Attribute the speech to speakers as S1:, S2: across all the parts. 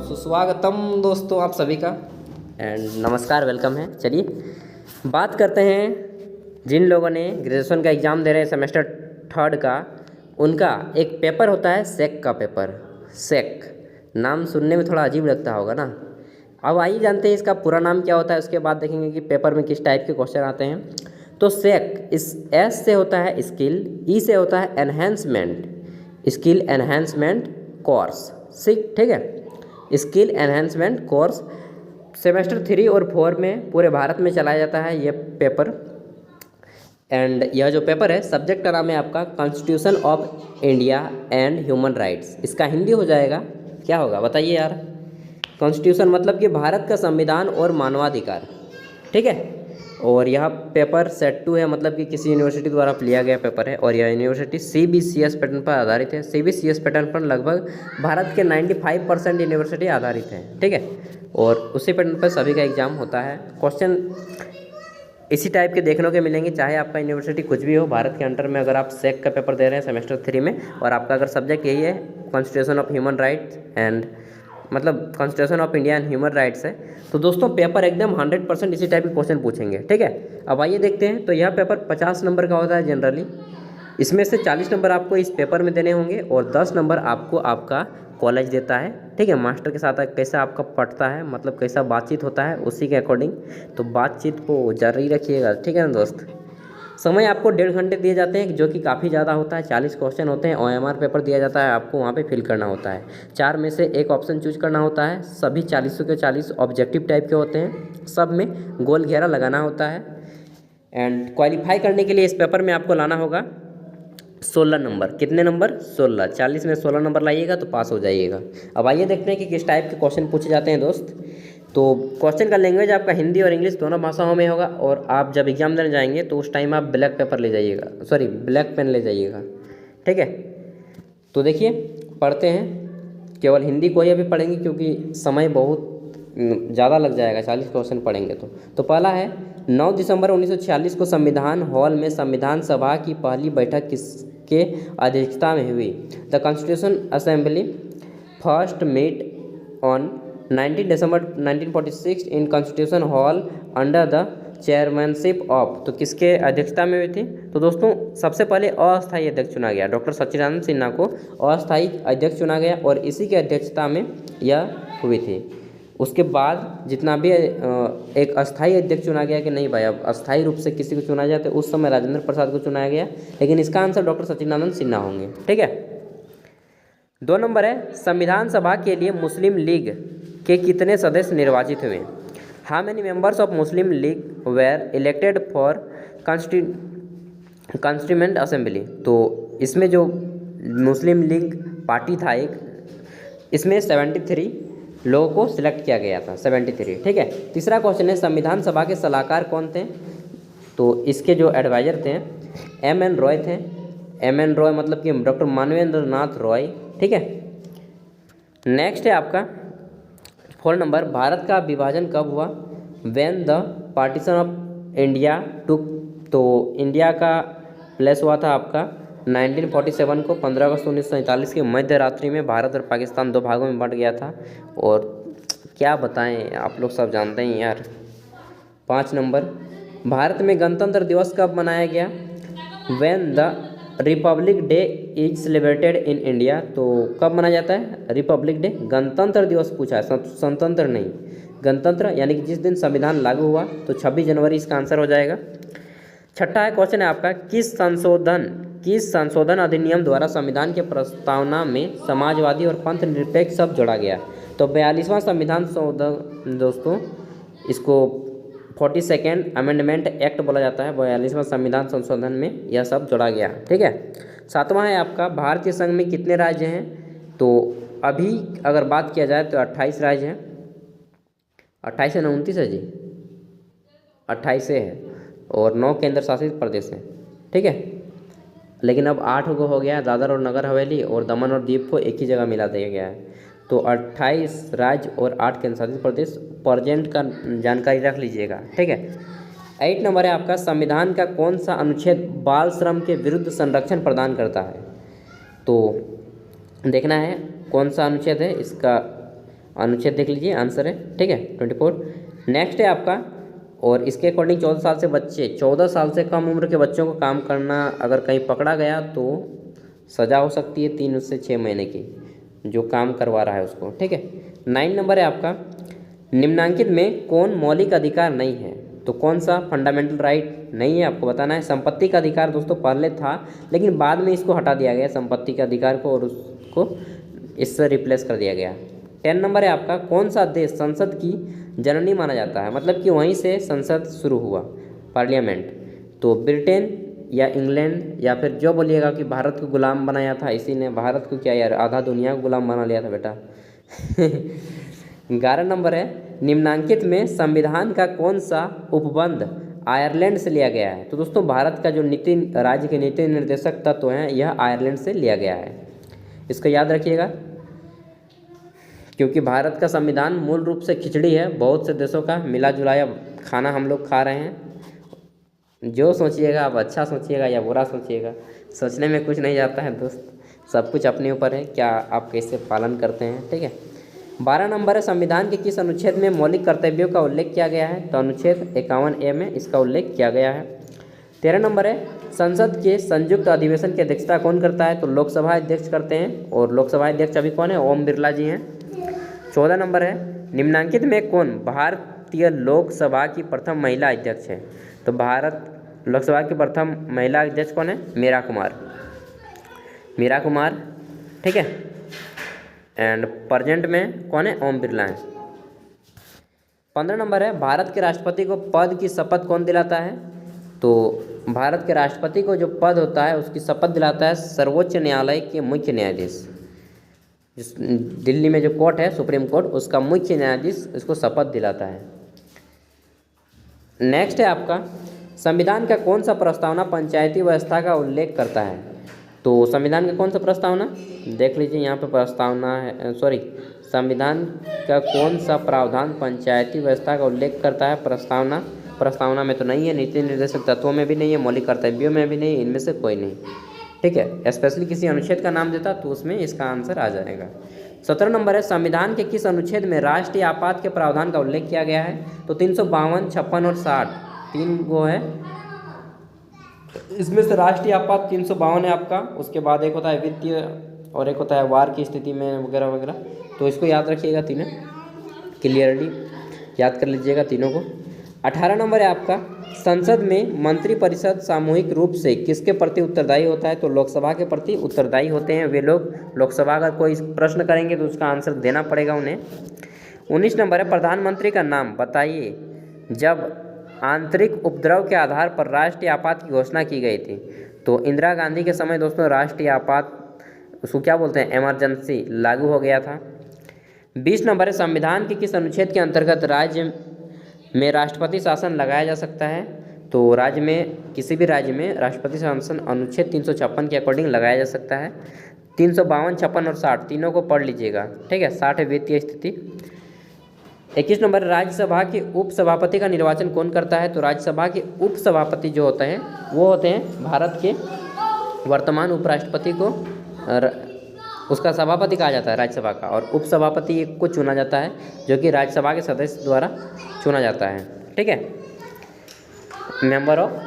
S1: सुस्वागतम दोस्तों आप सभी का एंड नमस्कार, वेलकम है। चलिए बात करते हैं जिन लोगों ने ग्रेजुएशन का एग्ज़ाम दे रहे हैं सेमेस्टर थर्ड का, उनका एक पेपर होता है सेक का पेपर। सेक नाम सुनने में थोड़ा अजीब लगता होगा ना। अब आइए जानते हैं इसका पूरा नाम क्या होता है, उसके बाद देखेंगे कि पेपर में किस टाइप के क्वेश्चन आते हैं। तो सेक इस एस से होता है स्किल, ई से होता है एनहेंसमेंट, स्किल एनहेंसमेंट कोर्स। ठीक है, स्किल एनहेंसमेंट कोर्स सेमेस्टर 3 और 4 में पूरे भारत में चलाया जाता है ये पेपर। एंड यह जो पेपर है, सब्जेक्ट का नाम है आपका constitution of India and human rights. इसका हिंदी हो जाएगा, क्या होगा बताइए यार। कॉन्स्टिट्यूशन मतलब कि भारत का संविधान और मानवाधिकार, ठीक है। और यह पेपर सेट 2 है, मतलब कि किसी यूनिवर्सिटी द्वारा लिया गया पेपर है। और यह यूनिवर्सिटी CBCS पैटर्न पर आधारित है। CBCS पैटर्न पर लगभग भारत के 95% यूनिवर्सिटी आधारित है, ठीक है। और उसी पैटर्न पर सभी का एग्जाम होता है। क्वेश्चन इसी टाइप के देखने को मिलेंगे, चाहे आपका यूनिवर्सिटी कुछ भी हो भारत के अंडर में। अगर आप सेक का पेपर दे रहे हैं सेमेस्टर 3 में और आपका अगर सब्जेक्ट यही है constitution of human rights and मतलब constitution of India and human rights है, तो दोस्तों पेपर एकदम 100% इसी टाइप के क्वेश्चन पूछेंगे, ठीक है। अब आइए देखते हैं। तो यह पेपर 50 नंबर का होता है जनरली। इसमें से 40 नंबर आपको इस पेपर में देने होंगे और 10 नंबर आपको आपका कॉलेज देता है, ठीक है। मास्टर के साथ कैसा आपका पढ़ता है, मतलब कैसा बातचीत होता है, उसी के अकॉर्डिंग तो बातचीत को जारी रखिएगा, ठीक है ना दोस्त। समय आपको 1.5 घंटे दिए जाते हैं, जो कि काफ़ी ज़्यादा होता है। 40 क्वेश्चन होते हैं। OMR पेपर दिया जाता है आपको, वहाँ पे फिल करना होता है। 4 में से एक ऑप्शन चूज करना होता है। सभी 40 के 40 ऑब्जेक्टिव टाइप के होते हैं, सब में गोल घेरा लगाना होता है। एंड क्वालिफाई करने के लिए इस पेपर में आपको लाना होगा 16 नंबर। कितने नंबर? 16। 40 में 16 नंबर लाइएगा तो पास हो जाइएगा। अब आइए देखते हैं कि किस टाइप के क्वेश्चन पूछे जाते हैं दोस्त। तो क्वेश्चन का लैंग्वेज आपका हिंदी और इंग्लिश दोनों भाषाओं में होगा। और आप जब एग्जाम देने जाएंगे तो उस टाइम आप ब्लैक पेपर ले जाइएगा, सॉरी ब्लैक पेन ले जाइएगा, ठीक है। तो देखिए पढ़ते हैं, केवल हिंदी को ही अभी पढ़ेंगे क्योंकि समय बहुत ज़्यादा लग जाएगा, 40 क्वेश्चन पढ़ेंगे तो पहला है 9 दिसंबर 1946 को संविधान हॉल में संविधान सभा की पहली बैठक किसके अध्यक्षता में हुई? The constitution assembly first meet on 19 December 1946 in constitution hall under the chairmanship of. तो किसके अध्यक्षता में हुई थी? तो दोस्तों सबसे पहले अस्थायी अध्यक्ष चुना गया, डॉक्टर सच्चिदानंद सिन्हा को अस्थायी अध्यक्ष चुना गया और इसी की अध्यक्षता में यह हुई थी। उसके बाद जितना भी एक अस्थायी अध्यक्ष चुना गया कि नहीं भाई अब अस्थायी रूप से किसी को चुना जाए, तो उस समय राजेंद्र प्रसाद को चुनाया गया, लेकिन इसका आंसर डॉक्टर सच्चिदानंद सिन्हा होंगे, ठीक है। 2 नंबर है संविधान सभा के लिए मुस्लिम लीग के कितने सदस्य निर्वाचित हुए? How many members of Muslim League were elected for constituent assembly? तो इसमें जो मुस्लिम लीग पार्टी था एक, इसमें 73 लोगों को सिलेक्ट किया गया था, 73, ठीक है। तीसरा क्वेश्चन है संविधान सभा के सलाहकार कौन थे? तो इसके जो एडवाइजर थे MN रॉय थे। MN रॉय मतलब कि डॉक्टर मानवेंद्र नाथ रॉय, ठीक है। नेक्स्ट है आपका 4 नंबर, भारत का विभाजन कब हुआ? When the partition of India टुक। तो इंडिया का प्लेस हुआ था आपका 1947 को, 15 अगस्त 1947 की मध्य रात्रि में भारत और पाकिस्तान 2 भागों में बंट गया था। और क्या बताएं, आप लोग सब जानते हैं यार। 5 नंबर, भारत में गणतंत्र दिवस कब मनाया गया? When the Republic day is celebrated in India. तो कब मनाया जाता है रिपब्लिक डे? गणतंत्र दिवस पूछा है, स्वतंत्र नहीं, गणतंत्र यानी कि जिस दिन संविधान लागू हुआ, तो 26 जनवरी इसका आंसर हो जाएगा। छठा है क्वेश्चन है आपका, किस संशोधन अधिनियम द्वारा संविधान के प्रस्तावना में समाजवादी और पंथ निरपेक्ष शब्द जोड़ा गया? तो 42वां संविधान संशोधन दोस्तों, इसको 42nd अमेंडमेंट एक्ट बोला जाता है। 42वां संविधान संशोधन में यह सब जोड़ा गया, ठीक है। 7वां है आपका, भारतीय संघ में कितने राज्य हैं? तो अभी अगर बात किया जाए तो 28 राज्य हैं। 28 है ना 29 है जी? 28 है और 9 केंद्र शासित प्रदेश हैं, ठीक है। लेकिन अब 8 को हो गया, दादर और नगर हवेली और दमन और दीव को एक ही जगह मिला दिया गया है। तो 28 राज्य और 8 केंद्र शासित प्रदेश, प्रेजेंट का जानकारी रख लीजिएगा, ठीक है। 8 नंबर है आपका, संविधान का कौन सा अनुच्छेद बाल श्रम के विरुद्ध संरक्षण प्रदान करता है? तो देखना है कौन सा अनुच्छेद है, इसका अनुच्छेद देख लीजिए, आंसर है, ठीक है 24। नेक्स्ट है आपका, और इसके अकॉर्डिंग 14 साल से कम उम्र के बच्चों को काम करना अगर कहीं पकड़ा गया तो सज़ा हो सकती है 3 से 6 महीने की, जो काम करवा रहा है उसको, ठीक है। 9 नंबर है आपका, निम्नांकित में कौन मौलिक अधिकार नहीं है, तो कौन सा फंडामेंटल राइट नहीं है, आपको बताना है। संपत्ति का अधिकार दोस्तों पहले था, लेकिन बाद में इसको हटा दिया गया संपत्ति के अधिकार को, और उसको इससे रिप्लेस कर दिया गया। 10 नंबर है आपका, कौन सा देश संसद की जननी माना जाता है, मतलब कि वहीं से संसद शुरू हुआ, पार्लियामेंट, तो ब्रिटेन या इंग्लैंड, या फिर जो बोलिएगा कि भारत को गुलाम बनाया था इसी ने, भारत को क्या यार, आधा दुनिया को गुलाम बना लिया था बेटा। 11 नंबर है, निम्नांकित में संविधान का कौन सा उपबंध आयरलैंड से लिया गया है, तो दोस्तों भारत का जो नीति राज्य के नीति निर्देशक तत्व हैं यह आयरलैंड से लिया गया है, इसको याद रखिएगा, क्योंकि भारत का संविधान मूल रूप से खिचड़ी है, बहुत से देशों का मिला जुलाया खाना हम लोग खा रहे हैं। जो सोचिएगा आप, अच्छा सोचिएगा या बुरा सोचिएगा, सोचने में कुछ नहीं जाता है दोस्त, सब कुछ अपने ऊपर है, क्या आप कैसे पालन करते हैं, ठीक है। 12 नंबर है, संविधान के किस अनुच्छेद में मौलिक कर्तव्यों का उल्लेख किया गया है, तो अनुच्छेद 51A में इसका उल्लेख किया गया है। 13 नंबर है, संसद के संयुक्त अधिवेशन की अध्यक्षता कौन करता है, तो लोकसभा अध्यक्ष करते हैं, और लोकसभा अध्यक्ष अभी कौन है, ओम बिरला जी हैं। 14 नंबर है, निम्नांकित में कौन भारतीय लोकसभा की प्रथम महिला अध्यक्ष है, तो भारत लोकसभा की प्रथम महिला अध्यक्ष कौन है, मीरा कुमार, ठीक है। एंड प्रेजेंट में कौन है, ओम बिरला हैं। 15 नंबर है, भारत के राष्ट्रपति को पद की शपथ कौन दिलाता है, तो भारत के राष्ट्रपति को जो पद होता है उसकी शपथ दिलाता है सर्वोच्च न्यायालय के मुख्य न्यायाधीश, जिस दिल्ली में जो कोर्ट है सुप्रीम कोर्ट, उसका मुख्य न्यायाधीश इसको शपथ दिलाता है। नेक्स्ट है आपका, संविधान का कौन सा प्रस्तावना पंचायती व्यवस्था का उल्लेख करता है, तो संविधान का कौन सा प्रस्तावना, देख लीजिए यहाँ पे प्रस्तावना है, संविधान का कौन सा प्रावधान पंचायती व्यवस्था का उल्लेख करता है, प्रस्तावना में तो नहीं है, नीति निर्देशक तत्वों में भी नहीं है, मौलिक कर्तव्यों में भी नहीं, इनमें से कोई नहीं, ठीक है। स्पेशली किसी अनुच्छेद का नाम देता तो उसमें इसका आंसर आ जाएगा। 17 नंबर है, संविधान के किस अनुच्छेद में राष्ट्रीय आपात के प्रावधान का उल्लेख किया गया है, तो 352, 56 और 60 तीन गो है, इसमें से राष्ट्रीय आपात 352 है आपका, उसके बाद एक होता है वित्तीय और एक होता है वार की स्थिति में वगैरह वगैरह, तो इसको याद रखिएगा, तीनों क्लियरली याद कर लीजिएगा तीनों को। 18 नंबर है आपका, संसद में मंत्रिपरिषद सामूहिक रूप से किसके प्रति उत्तरदायी होता है, तो लोकसभा के प्रति उत्तरदायी होते हैं वे लोग, लोकसभा अगर कोई प्रश्न करेंगे तो उसका आंसर देना पड़ेगा उन्हें। 19 नंबर है, प्रधानमंत्री का नाम बताइए जब आंतरिक उपद्रव के आधार पर राष्ट्रीय आपात की घोषणा की गई थी, तो इंदिरा गांधी के समय दोस्तों राष्ट्रीय आपात, उसको क्या बोलते हैं, इमरजेंसी लागू हो गया था। 20 नंबर है, संविधान के किस अनुच्छेद के अंतर्गत राज्य में राष्ट्रपति शासन लगाया जा सकता है, तो राज्य में, किसी भी राज्य में राष्ट्रपति शासन अनुच्छेद 356 के अकॉर्डिंग लगाया जा सकता है। 352, 56 और 60 तीनों को पढ़ लीजिएगा, ठीक है। 60 है वित्तीय स्थिति। 21 नंबर, राज्यसभा के उपसभापति का निर्वाचन कौन करता है, तो राज्यसभा के उपसभापति जो होते हैं वो होते हैं भारत के वर्तमान उपराष्ट्रपति को उसका सभापति कहा जाता है राज्यसभा का, और उपसभापति को चुना जाता है जो कि राज्यसभा के सदस्य द्वारा चुना जाता है, ठीक है। मेंबर ऑफ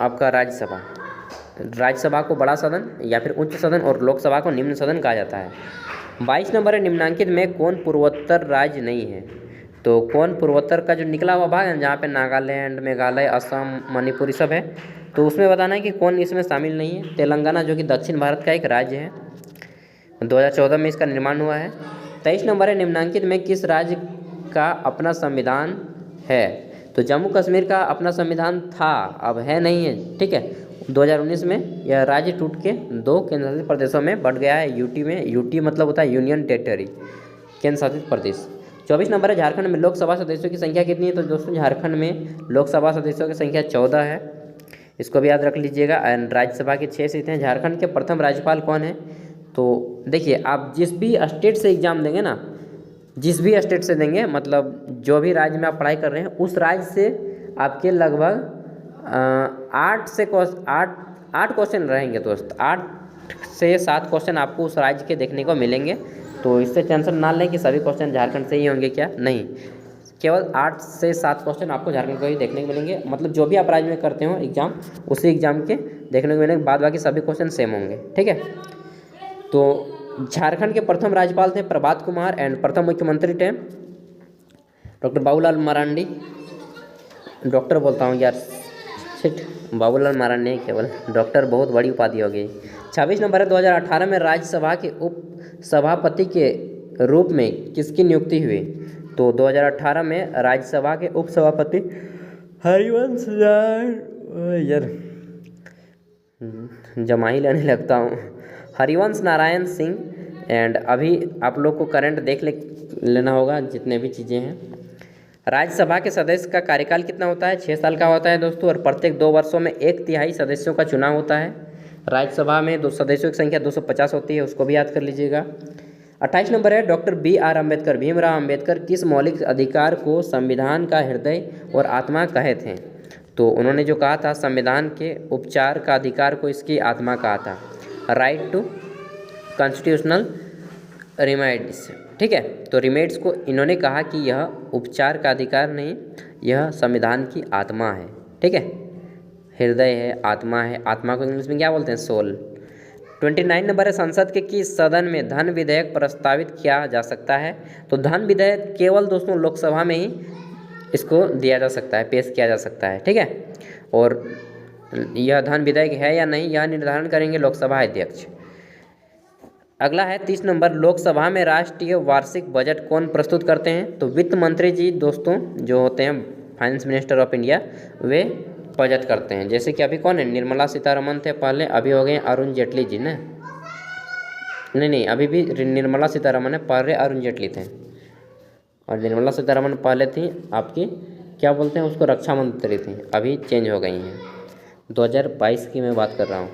S1: आपका राज्यसभा को बड़ा सदन या फिर उच्च सदन, और लोकसभा को निम्न सदन कहा जाता है। 22 नंबर है, निम्नांकित में कौन पूर्वोत्तर राज्य नहीं है, तो कौन पूर्वोत्तर का जो निकला हुआ भाग है जहाँ पे नागालैंड, मेघालय, असम, मणिपुर सब है, तो उसमें बताना है कि कौन इसमें शामिल नहीं है। तेलंगाना जो कि दक्षिण भारत का एक राज्य है, 2014 में इसका निर्माण हुआ है। 23 नंबर है, निम्नांकित में किस राज्य का अपना संविधान है, तो जम्मू कश्मीर का अपना संविधान था, अब है नहीं है, ठीक है। 2019 में यह राज्य टूट के 2 केंद्र शासित प्रदेशों में बढ़ गया है, यूटी में, यूटी मतलब होता है यूनियन टेरिटरी, केंद्र शासित प्रदेश। 24 नंबर है, झारखंड में लोकसभा सदस्यों की संख्या कितनी है, तो दोस्तों झारखंड में लोकसभा सदस्यों की संख्या 14 है, इसको भी याद रख लीजिएगा। एंड राज्यसभा की 6 सीटें हैं। झारखंड के प्रथम राज्यपाल कौन है, तो देखिए आप जिस भी स्टेट से एग्ज़ाम देंगे ना, जिस भी स्टेट से देंगे, मतलब जो भी राज्य में आप पढ़ाई कर रहे हैं उस राज्य से आपके लगभग 8 क्वेश्चन रहेंगे दोस्त, से 7 क्वेश्चन आपको उस राज्य के देखने को मिलेंगे। तो इससे टेंशन ना लें कि सभी क्वेश्चन झारखंड से ही होंगे, क्या नहीं, केवल 8 से 7 क्वेश्चन आपको झारखंड को ही देखने को मिलेंगे। मतलब जो भी आप राज्य में करते हो एग्जाम, उसी एग्जाम के देखने को मिलेंगे, बाद बाकी सभी क्वेश्चन सेम होंगे, ठीक है। तो झारखंड के प्रथम राज्यपाल थे प्रभात कुमार एंड प्रथम मुख्यमंत्री थे डॉक्टर बाबूलाल मरांडी। डॉक्टर बोलता हूँ यार, शिट, बाबूलाल मरांडी नहीं, केवल डॉक्टर बहुत बड़ी उपाधि हो गई। 26 नंबर है, 2018 में राज्यसभा के उप सभापति के रूप में किसकी नियुक्ति हुई? तो 2018 में राज्यसभा के उप सभापति हरिवंश यार जमा ही लेने लगता हूँ, हरिवंश नारायण सिंह। एंड अभी आप लोग को करंट देख लेना होगा जितने भी चीज़ें हैं। राज्यसभा के सदस्य का कार्यकाल कितना होता है? 6 साल का होता है दोस्तों, और प्रत्येक 2 वर्षों में 1/3 सदस्यों का चुनाव होता है। राज्यसभा में सदस्यों की संख्या 250 होती है, उसको भी याद कर लीजिएगा। 28 नंबर है, डॉक्टर BR अम्बेडकर, भीमराव अम्बेडकर किस मौलिक अधिकार को संविधान का हृदय और आत्मा कहे थे? तो उन्होंने जो कहा था संविधान के उपचार का अधिकार को इसकी आत्मा कहा था, राइट टू कॉन्स्टिट्यूशनल रिमेड्स, ठीक है। तो रिमेड्स को इन्होंने कहा कि यह उपचार का अधिकार नहीं, यह संविधान की आत्मा है, ठीक है, हृदय है, आत्मा है, आत्मा को इंग्लिश में क्या बोलते हैं? सोल। 29 नंबर है, संसद के किस सदन में धन विधेयक प्रस्तावित किया जा सकता है? तो धन विधेयक केवल दोस्तों लोकसभा में ही इसको दिया जा सकता है, पेश किया जा सकता है, ठीक है। और यह धन विधेयक है या नहीं, यह निर्धारण करेंगे लोकसभा अध्यक्ष। अगला है 30 नंबर, लोकसभा में राष्ट्रीय वार्षिक बजट कौन प्रस्तुत करते हैं? तो वित्त मंत्री जी दोस्तों जो होते हैं, finance minister of India, way budget करते हैं। जैसे कि अभी कौन है? निर्मला सीतारमण थे पहले, अभी हो गए अरुण जेटली जी ना, नहीं, अभी भी निर्मला सीतारमण है, पहले अरुण जेटली थे। और निर्मला सीतारमण पहले थी आपकी, क्या बोलते हैं उसको, रक्षा मंत्री थी, अभी चेंज हो गई हैं। 2022 की मैं बात कर रहा हूँ।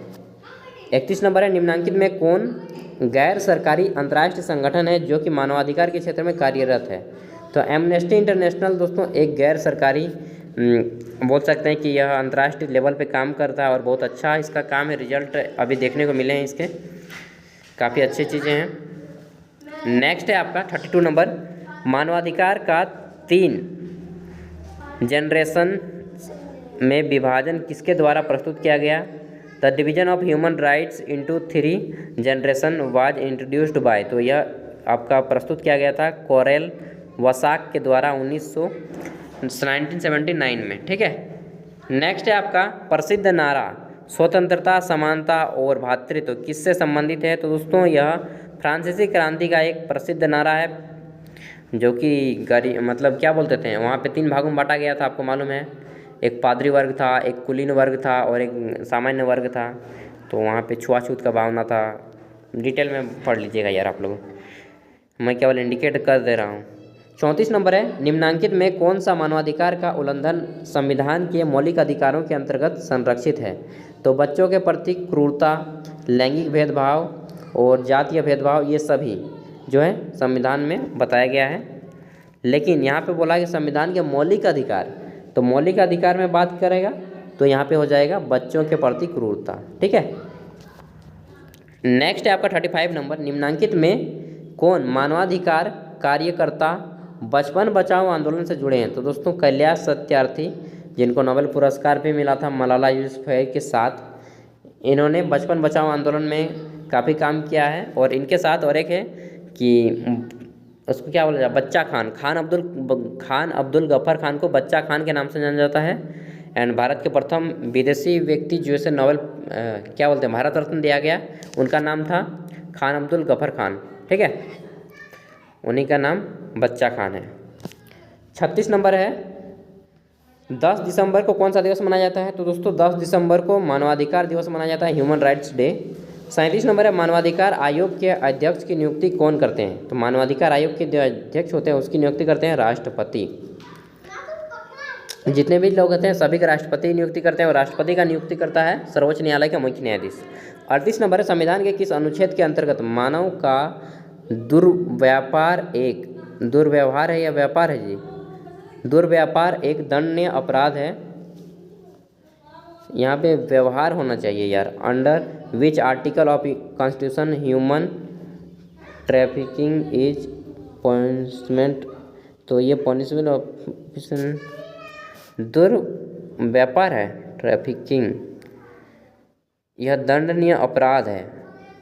S1: 31 नंबर है, निम्नांकित में कौन गैर सरकारी अंतर्राष्ट्रीय संगठन है जो कि मानवाधिकार के क्षेत्र में कार्यरत है? तो एमनेस्टी इंटरनेशनल दोस्तों एक गैर सरकारी बोल सकते हैं कि यह अंतर्राष्ट्रीय लेवल पे काम करता है और बहुत अच्छा इसका काम है। रिजल्ट अभी देखने को मिले हैं इसके, काफ़ी अच्छी चीज़ें हैं। नेक्स्ट है आपका 32 नंबर, मानवाधिकार का 3 जनरेशन में विभाजन किसके द्वारा प्रस्तुत किया गया? The division of human rights into 3 generation was introduced by, तो यह आपका प्रस्तुत किया गया था कोरेल वसाक के द्वारा 1979 में, ठीक है। नेक्स्ट है आपका प्रसिद्ध नारा स्वतंत्रता, समानता और भ्रातृत्व किससे संबंधित है? तो दोस्तों यह फ्रांसीसी क्रांति का एक प्रसिद्ध नारा है, जो कि मतलब क्या बोलते थे, वहाँ पे 3 भागों में बांटा गया था, आपको मालूम है। एक पादरी वर्ग था, एक कुलीन वर्ग था और एक सामान्य वर्ग था। तो वहाँ पे छुआछूत का भावना था, डिटेल में पढ़ लीजिएगा यार आप लोग, मैं केवल इंडिकेट कर दे रहा हूँ। 34 नंबर है, निम्नांकित में कौन सा मानवाधिकार का उल्लंघन संविधान के मौलिक अधिकारों के अंतर्गत संरक्षित है? तो बच्चों के प्रति क्रूरता, लैंगिक भेदभाव और जातीय भेदभाव, ये सभी जो है संविधान में बताया गया है। लेकिन यहाँ पे बोला कि संविधान के मौलिक अधिकार, तो मौलिक अधिकार में बात करेगा तो यहाँ पे हो जाएगा बच्चों के प्रति क्रूरता, ठीक है। नेक्स्ट है आपका 35 नंबर, निम्नांकित में कौन मानवाधिकार कार्यकर्ता बचपन बचाओ आंदोलन से जुड़े हैं? तो दोस्तों कैलाश सत्यार्थी, जिनको नोबेल पुरस्कार भी मिला था मलाला यूसुफजई के साथ, इन्होंने बचपन बचाओ आंदोलन में काफ़ी काम किया है। और इनके साथ और एक है कि उसको क्या बोला जाए, बच्चा खान, खान अब्दुल गफ्फार खान को बच्चा खान के नाम से जाना जाता है। एंड भारत के प्रथम विदेशी व्यक्ति जिसे नोबेल क्या बोलते हैं भारत रत्न दिया गया, उनका नाम था खान अब्दुल गफ्फार खान, ठीक है, उन्हीं का नाम बच्चा खान है। 36 नंबर है, 10 दिसंबर को कौन सा दिवस मनाया जाता है? तो दोस्तों 10 दिसंबर को मानवाधिकार दिवस मनाया जाता है, ह्यूमन राइट्स डे। 37 नंबर है, मानवाधिकार आयोग के अध्यक्ष की नियुक्ति कौन करते हैं? तो मानवाधिकार आयोग के जो अध्यक्ष होते हैं उसकी नियुक्ति करते हैं राष्ट्रपति। जितने भी लोग होते हैं सभी का राष्ट्रपति नियुक्ति करते हैं, और राष्ट्रपति का नियुक्ति करता है सर्वोच्च न्यायालय का मुख्य न्यायाधीश। 38 नंबर है, संविधान के किस अनुच्छेद के अंतर्गत मानव का दुर्व्यवहार है या व्यापार है जी? दुर्व्यापार एक दंडनीय अपराध है। यहाँ पे व्यवहार होना चाहिए यार। Under which article of constitution human trafficking is punishment. तो ये पनिशमेंट ऑफ दुर्व्यापार है। ट्रैफिकिंग यह दंडनीय अपराध है।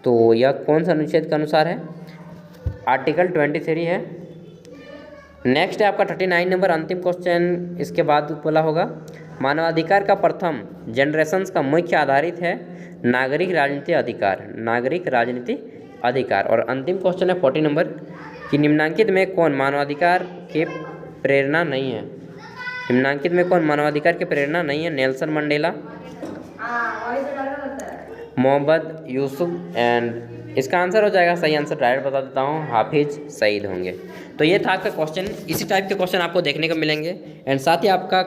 S1: तो यह कौन सा अनुच्छेद के अनुसार है? आर्टिकल 23 है। नेक्स्ट है आपका 39 नंबर, अंतिम क्वेश्चन इसके बाद बोला होगा। मानवाधिकार का प्रथम जनरेशंस का मुख्य आधारित है नागरिक राजनीति अधिकार। नागरिक राजनीति अधिकार। और अंतिम क्वेश्चन है 40 नंबर कि निम्नांकित में कौन मानवाधिकार के प्रेरणा नहीं है? निम्नांकित में कौन मानवाधिकार की प्रेरणा नहीं है? Nelson Mandela, Mohammad Yusuf and इसका आंसर हो जाएगा, सही आंसर डायरेक्ट बता देता हूँ, हाफिज सईद होंगे। तो ये था आपका क्वेश्चन। इसी टाइप के क्वेश्चन आपको देखने को मिलेंगे। एंड साथ ही आपका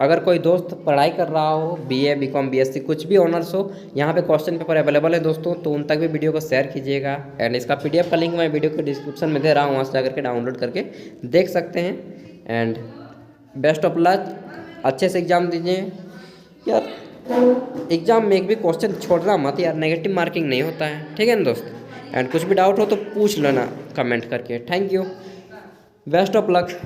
S1: अगर कोई दोस्त पढ़ाई कर रहा हो, बीए, बीकॉम, बीएससी कुछ भी ऑनर्स हो, यहाँ पे क्वेश्चन पेपर अवेलेबल है दोस्तों, तो उन तक भी वीडियो को शेयर कीजिएगा। एंड इसका पीडीएफ का लिंक मैं वीडियो के डिस्क्रिप्शन में दे रहा हूँ, वहाँ से जाकर के डाउनलोड करके देख सकते हैं। एंड बेस्ट ऑफ लक, अच्छे से एग्ज़ाम दीजिए यार। एग्ज़ाम में एक भी क्वेश्चन छोड़ना मत यार, नेगेटिव मार्किंग नहीं होता है, ठीक है ना दोस्त। एंड कुछ भी डाउट हो तो पूछ लेना कमेंट करके। Thank you, best of luck.